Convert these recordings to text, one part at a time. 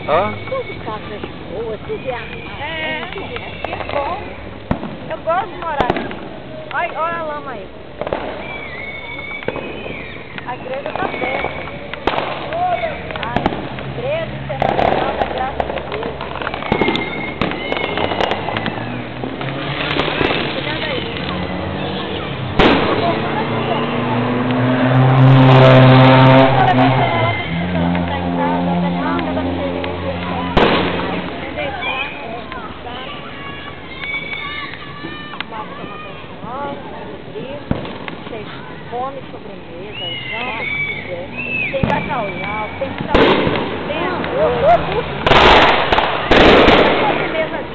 Ó. Tudo casas boas, tudo é armado. É bom. Eu gosto de morar aqui. Olha a lama aí. A igreja tá perto. A igreja internacional da graça de Deus. Cuidado aí. Come sobremesa, janta se quiser. Tem bacalhau, tem salada, tem arroz, sobremesa de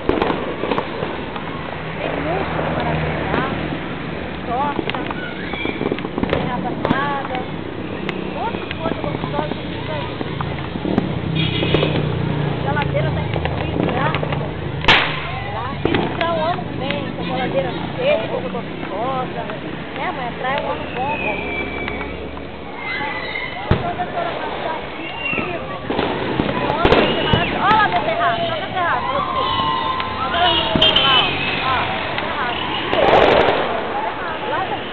tem música para maracujá, torta, tem rabanada, um monte de coisa gostosa que fica aí. A geladeira está incluída, isso para o ano que vem, com a geladeira cheia, coisa gostosa. É, mas traz um ano bom, quando a senhora passar aqui comigo, o ano vai ser maravilhoso. Olha lá, meu terraço, olha meu terraço, você. Olha lá, ó, terraço. Lá daqui.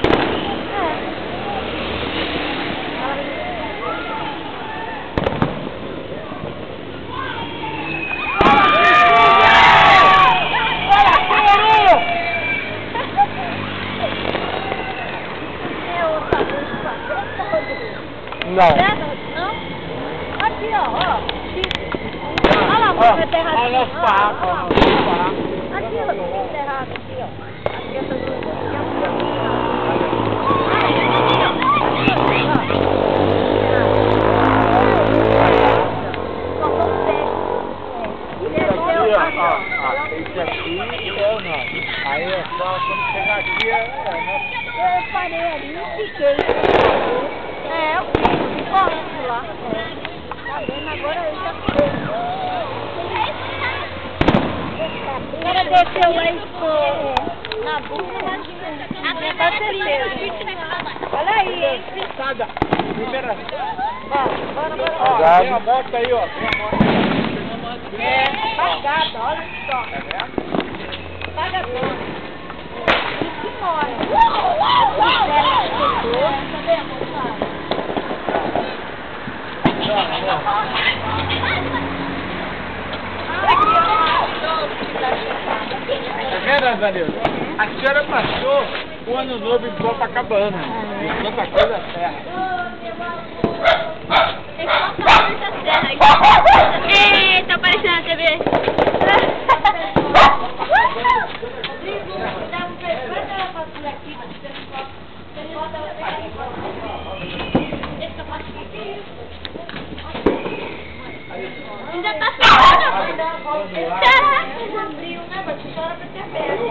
Não. Não? Aqui, ó. Olha lá, meu terraço. Olha os papos, olha os papos. Aqui, ó, tem terraço aqui, ó. Aqui essa luz aqui é o esse aqui é o nosso. Aí é só quando chegar aqui Eu parei ali e fiquei. eu fico falando lá. Tá vendo? Agora eu já fui. O cara desceu lá e na bunda, minha parceria. Olha aí, hein? Sada, primeira. Bora. Tem a moto aí, ó. Tem a moto. Pagada, olha só. Paga tudo. E que mora. Tá vendo, Danilo? A senhora passou o ano novo em Copacabana. Em Santa Cruz da Serra. Tem que passar por essa serra aí. Eita, aparecendo na TV. Ainda tá frio. Caraca, abriu, né? Mas a senhora vai ter aberto.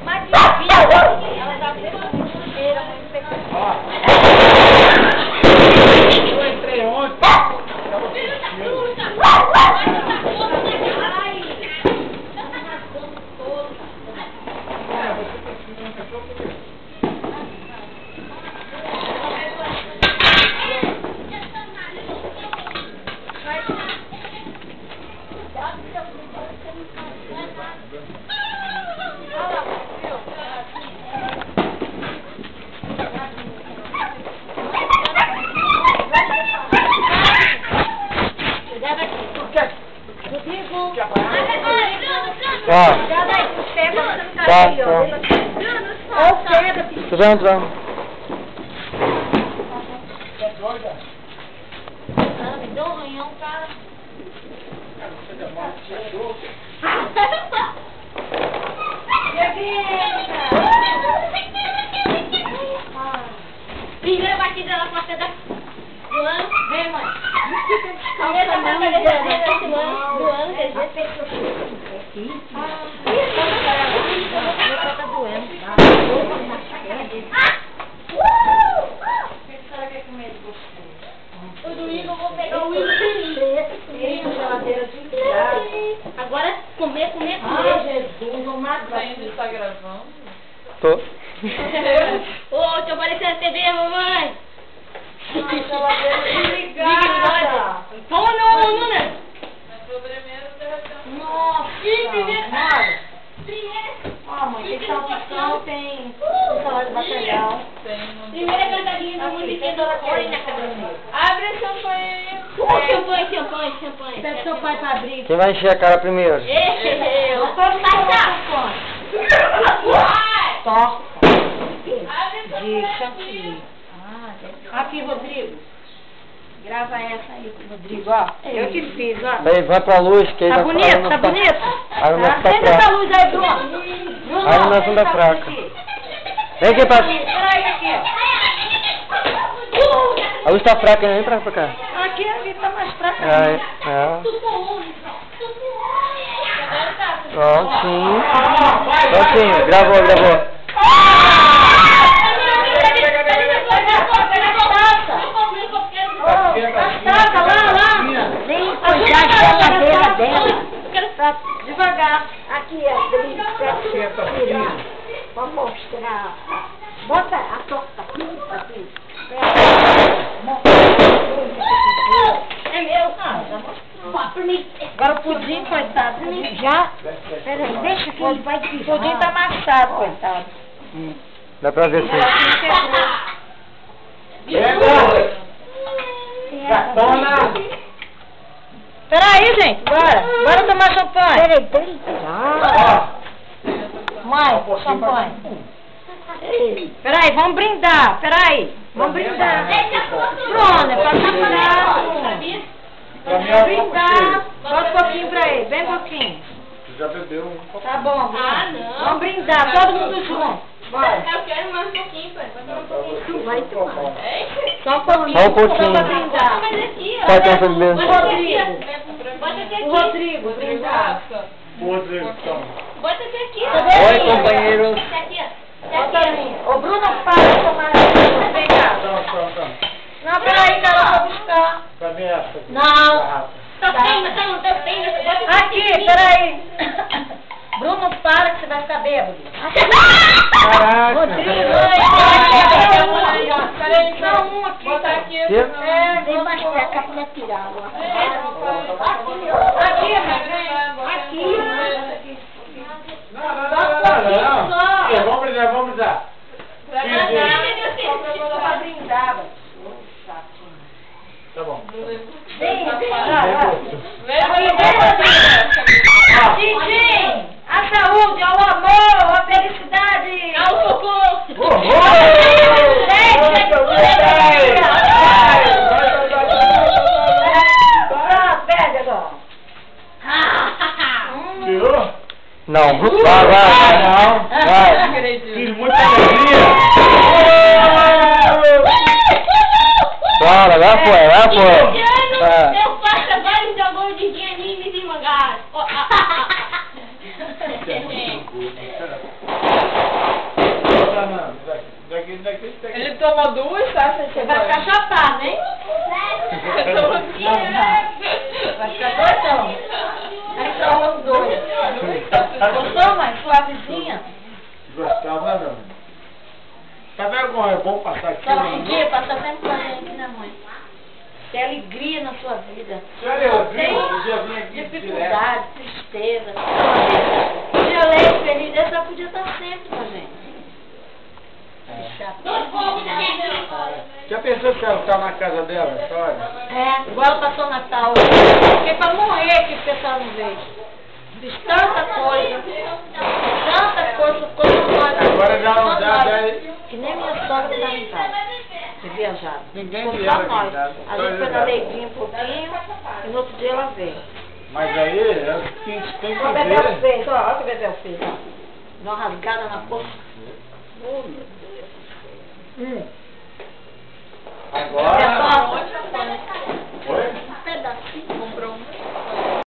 Mas ela já fez a inteira, Eu entrei ontem. Tá. Me deu um ranhão, cara. Primeira batida na porta do ano. Vem, mãe. Primeira batida do ano, quer dizer, tá doendo. O domingo eu vou pegar o Wilson. Geladeira de casa. Agora comer. Jesus, vou matar. Ainda está gravando? Tô. Ô, tô aparecendo na TV, mamãe. geladeira desligada. Vamos no Nunes. Nossa. Olha. Ó, mãe, tem salpicão, tem salada de bacalhau. Primeira cantadinha da música do Oi, na cadeirinha. Abre a champanhe. Champanhe. Pede seu pai pra abrir. Quem vai encher a cara primeiro? Eu. Não pode passar. Toca. De chantilly. Aqui, Rodrigo. Grava essa aí com o Rodrigo, ó. Eu que fiz, ó. Aí, vai pra luz, que aí Tá vai bonito, falar, tá não bonito? A iluminação tá Acende essa fraca. luz aí, Bruno. A iluminação tá fraca. Vem aqui pra... Peraí, aqui. A luz tá fraca, vem pra cá. Aqui tá mais fraca. É. Prontinho. Prontinho, gravou. Taca lá. Nem coisar a geladeira dela. Devagar. Aqui, tirar. Vou mostrar. Bota a torta aqui. É meu. Agora o pudim, coitado. Já? Peraí, deixa que ele vai tirar. O pudim tá amassado, coitado. Dá pra ver sim. Peraí, gente. Bora tomar champanhe. Peraí, tem que tirar. Mãe, champanhe. Peraí, vamos brindar. Vamos brindar. Bruno, é pra brindar. Brindar. Bota um pouquinho pra ele, bem pouquinho. Já bebeu um? Tá bom, Bruno. Ah, não. Vamos brindar, todo mundo junto. Bora. Eu quero mais um pouquinho, pai. Pode tomar um pouquinho. Tu vai tomar. É? Só um pouquinho. Só um pouquinho. Só pra brindar. Mas aqui, ó. Qual que é essa bebida? Bota aqui, ó. Bota aqui. O Rodrigo, brindar. O Rodrigo, toma. Bota aqui, ó. Oi, companheiros. Aqui, ó. Bota ali. Ô, Bruno, para de tomar. Vem cá. Toma. Não, peraí, cara, eu vou buscar. Pra mim essa. Não. Tá tem. Aqui, peraí. Bruno, para que você vai ficar bêbado. Caraca. Rodrigo, peraí, só um aqui. Bota aqui. Vem mais pra cá pra tirar. Aqui, aqui. Não. Vamos dar. Só pra brindar, velho. Tá bom. Vem, Tintim, a saúde, ao amor, a felicidade. Ao socorro. Pronto, pede agora. Tirou? Não, vai. Fiz muita alegria. Bora, vai foi. Eu faço vários jogos de animes e mangás. Daqui. tomou duas, tá? Você vai ficar chapado, hein? Vai ficar doidão. Aí toma os dois. Gostou, mãe? Suavezinha? Gostava não. Tá vergonha, é bom passar aqui. Só pedir, passa tempo com a gente, né, mãe? Ter alegria na sua vida. Senhora, eu Tem já vim aqui dificuldade, tristeza. Dia alegre, feliz, esse já podia estar sempre com a gente. Já pensou que ela tá na casa dela, história? É, igual ela passou Natal. Fiquei pra morrer aqui porque a senhora não veio. Fiz tanta coisa, coisa nós. Agora já não dá, Que nem minha sogra estava em casa, de viajar. Ninguém Ficou viaja só aqui nós. em casa, A só gente foi eu na já. Leidinha um pouquinho e no outro dia ela veio. Mas aí, é o que a gente tem que Olha o que o Bebel ver. fez, olha o que o Bebel fez. Dá uma rasgada na boca. Oh, meu Deus. Agora... Oi? Um pedacinho.